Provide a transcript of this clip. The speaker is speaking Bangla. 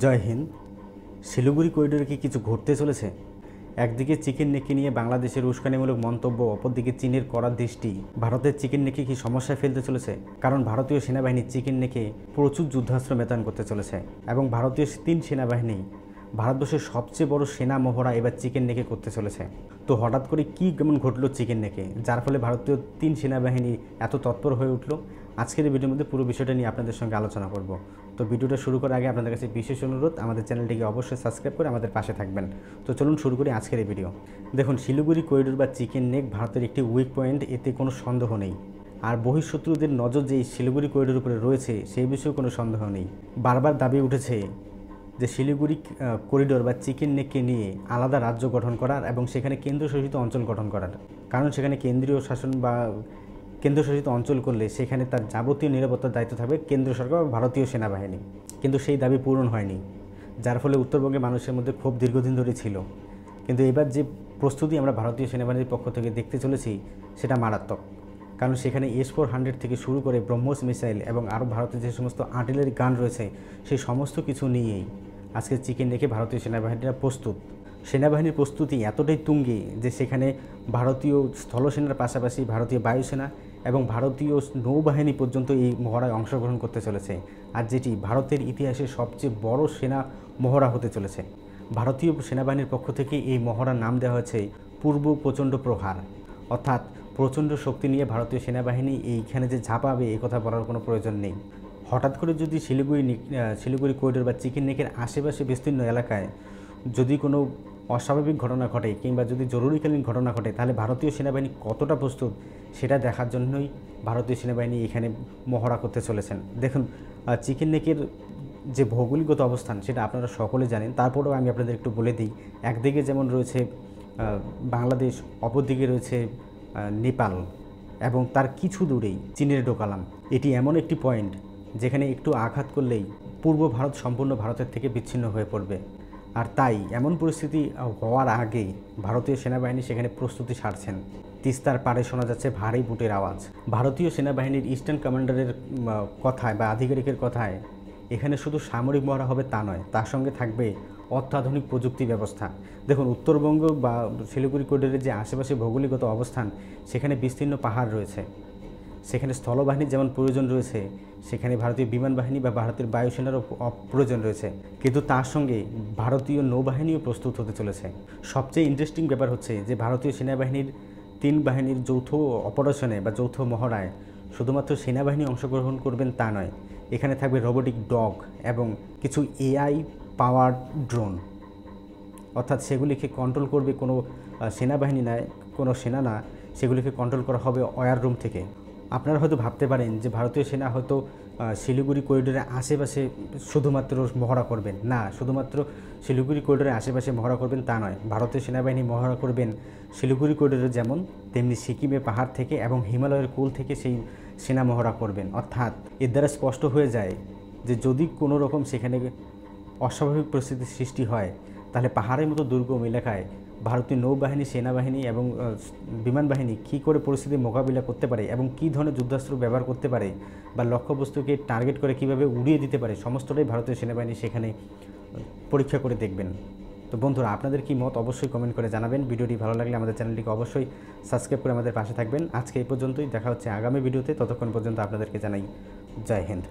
জয় হিন্দ। শিলিগুড়ি করিডোরে কি কিছু ঘটতে চলেছে? একদিকে চিকেন নেকি নিয়ে বাংলাদেশের উস্কানিমূলক মন্তব্য, অপরদিকে চীনের কড়া দৃষ্টি। ভারতের চিকেন নেকি কি সমস্যায় ফেলতে চলেছে? কারণ ভারতীয় সেনাবাহিনী চিকেন নেকে প্রচুর যুদ্ধাস্ত্র মোতায়েন করতে চলেছে এবং ভারতীয় 3 সেনাবাহিনী ভারতবর্ষের সবচেয়ে বড় সেনা মহড়া এবার চিকেন নেকে করতে চলেছে। তো হঠাৎ করে কী কেমন ঘটলো চিকেন নেকে, যার ফলে ভারতীয় 3 সেনাবাহিনী এত তৎপর হয়ে উঠলো? আজকের এই ভিডিওর মধ্যে পুরো বিষয়টা নিয়ে আপনাদের সঙ্গে আলোচনা করব। তো ভিডিওটা শুরু করার আগে আপনাদের কাছে বিশেষ অনুরোধ, আমাদের চ্যানেলটিকে অবশ্যই সাবস্ক্রাইব করে আমাদের পাশে থাকবেন। তো চলুন শুরু করি আজকের এই ভিডিও। দেখুন, শিলিগুড়ি করিডোর বা চিকেন নেক ভারতের একটি উইক পয়েন্ট, এতে কোনো সন্দেহ নেই। আর বহিঃশত্রুদের নজর যে শিলিগুড়ি করিডোর উপরে রয়েছে সেই বিষয়ে কোনো সন্দেহ নেই। বারবার দাবি উঠেছে যে শিলিগুড়ি করিডোর বা চিকেন নেককে নিয়ে আলাদা রাজ্য গঠন করার এবং সেখানে কেন্দ্রশাসিত অঞ্চল গঠন করার। কারণ সেখানে কেন্দ্রীয় শাসন বা কেন্দ্রশাসিত অঞ্চল করলে সেখানে তার যাবতীয় নিরাপত্তার দায়িত্ব থাকবে কেন্দ্র সরকার বা ভারতীয় সেনাবাহিনী। কিন্তু সেই দাবি পূরণ হয়নি, যার ফলে উত্তরবঙ্গের মানুষের মধ্যে ক্ষোভ দীর্ঘদিন ধরে ছিল। কিন্তু এবার যে প্রস্তুতি আমরা ভারতীয় সেনাবাহিনীর পক্ষ থেকে দেখতে চলেছি সেটা মারাত্মক। কারণ সেখানে S-400 থেকে শুরু করে ব্রহ্মোস মিসাইল এবং আরও ভারতের যে সমস্ত আর্টিলারি গান রয়েছে সেই সমস্ত কিছু নিয়েই আজকে চিকেন নেকে ভারতীয় সেনাবাহিনীরা প্রস্তুত। সেনাবাহিনীর প্রস্তুতি এতটাই তুঙ্গে যে সেখানে ভারতীয় স্থলসেনার পাশাপাশি ভারতীয় বায়ুসেনা এবং ভারতীয় নৌবাহিনী পর্যন্ত এই মহড়ায় অংশগ্রহণ করতে চলেছে, আর যেটি ভারতের ইতিহাসে সবচেয়ে বড় সেনা মহড়া হতে চলেছে। ভারতীয় সেনাবাহিনীর পক্ষ থেকে এই মহড়ার নাম দেওয়া হয়েছে পূর্ব প্রচণ্ড প্রহার, অর্থাৎ প্রচণ্ড শক্তি নিয়ে ভারতীয় সেনাবাহিনী এইখানে যে ঝাঁপাবে এই কথা বলার কোনো প্রয়োজন নেই। হঠাৎ করে যদি শিলিগুড়ি করিডোর বা চিকেন নেকের আশেপাশে বিস্তীর্ণ এলাকায় যদি কোনো অস্বাভাবিক ঘটনা ঘটে কিংবা যদি জরুরিকালীন ঘটনা ঘটে, তাহলে ভারতীয় সেনাবাহিনী কতটা প্রস্তুত সেটা দেখার জন্যই ভারতীয় সেনাবাহিনী এখানে মহড়া করতে চলেছেন। দেখুন, চিকেন নেকের যে ভৌগোলিকগত অবস্থান সেটা আপনারা সকলে জানেন, তারপরেও আমি আপনাদের একটু বলে দিই। একদিকে যেমন রয়েছে বাংলাদেশ, অপরদিকে রয়েছে নেপাল এবং তার কিছু দূরেই চীনের ডোকালাম। এটি এমন একটি পয়েন্ট যেখানে একটু আঘাত করলেই পূর্ব ভারত সম্পূর্ণ ভারতের থেকে বিচ্ছিন্ন হয়ে পড়বে। আর তাই এমন পরিস্থিতি হওয়ার আগেই ভারতীয় সেনাবাহিনী সেখানে প্রস্তুতি সারছেন। তিস্তার পাড়ে শোনা যাচ্ছে ভারী বুটের আওয়াজ। ভারতীয় সেনাবাহিনীর ইস্টার্ন কমান্ডারের কথায় বা আধিকারিকের কথায় এখানে শুধু সামরিক মহড়া হবে তা নয়, তার সঙ্গে থাকবে অত্যাধুনিক প্রযুক্তি ব্যবস্থা। দেখুন, উত্তরবঙ্গ বা শিলিগুড়ি করিডোরের যে আশেপাশে ভৌগোলিকগত অবস্থান, সেখানে বিস্তীর্ণ পাহাড় রয়েছে। সেখানে স্থলবাহিনীর যেমন প্রয়োজন রয়েছে, সেখানে ভারতীয় বিমান বাহিনী বা ভারতের বায়ুসেনারও প্রয়োজন রয়েছে, কিন্তু তার সঙ্গে ভারতীয় নৌবাহিনীও প্রস্তুত হতে চলেছে। সবচেয়ে ইন্টারেস্টিং ব্যাপার হচ্ছে যে ভারতীয় সেনাবাহিনীর 3 বাহিনীর যৌথ অপারেশনে বা যৌথ মহড়ায় শুধুমাত্র সেনাবাহিনী অংশগ্রহণ করবেন তা নয়, এখানে থাকবে রোবোটিক ডগ এবং কিছু AI পাওয়ার ড্রোন। অর্থাৎ সেগুলিকে কন্ট্রোল করবে কোনো সেনাবাহিনী নয়, কোনো সেনা না, সেগুলিকে কন্ট্রোল করা হবে ওয়্যার রুম থেকে। আপনারা হয়তো ভাবতে পারেন যে ভারতীয় সেনা হয়তো শিলিগুড়ি করিডোরের আশেপাশে শুধুমাত্র মহড়া করবেন। না, শুধুমাত্র শিলিগুড়ি করিডোরের আশেপাশে মহড়া করবেন তা নয়, ভারতীয় সেনাবাহিনী মহড়া করবেন শিলিগুড়ি করিডোরে যেমন তেমনি সিকিমের পাহাড় থেকে এবং হিমালয়ের কোল থেকে সেই সেনা মহড়া করবেন। অর্থাৎ এর দ্বারা স্পষ্ট হয়ে যায় যে যদি কোনো রকম সেখানে অস্বাভাবিক পরিস্থিতির সৃষ্টি হয়, তাহলে পাহাড়ের মতো দুর্গম এলাকায় ভারতীয় নৌবাহিনী, সেনাবাহিনী এবং বিমান বাহিনী কী করে পরিস্থিতির মোকাবিলা করতে পারে এবং কী ধরনের যুদ্ধাস্ত্র ব্যবহার করতে পারে বা লক্ষ্যবস্তুকে টার্গেট করে কীভাবে উড়িয়ে দিতে পারে, সমস্তটাই ভারতীয় সেনাবাহিনী সেখানে পরীক্ষা করে দেখবেন। তো বন্ধুরা, আপনাদের কি মত অবশ্যই কমেন্ট করে জানাবেন। ভিডিওটি ভালো লাগলে আমাদের চ্যানেলটিকে অবশ্যই সাবস্ক্রাইব করে আমাদের পাশে থাকবেন। আজকে এই পর্যন্তই, দেখা হচ্ছে আগামী ভিডিওতে। ততক্ষণ পর্যন্ত আপনাদেরকে জানাই জয় হিন্দ।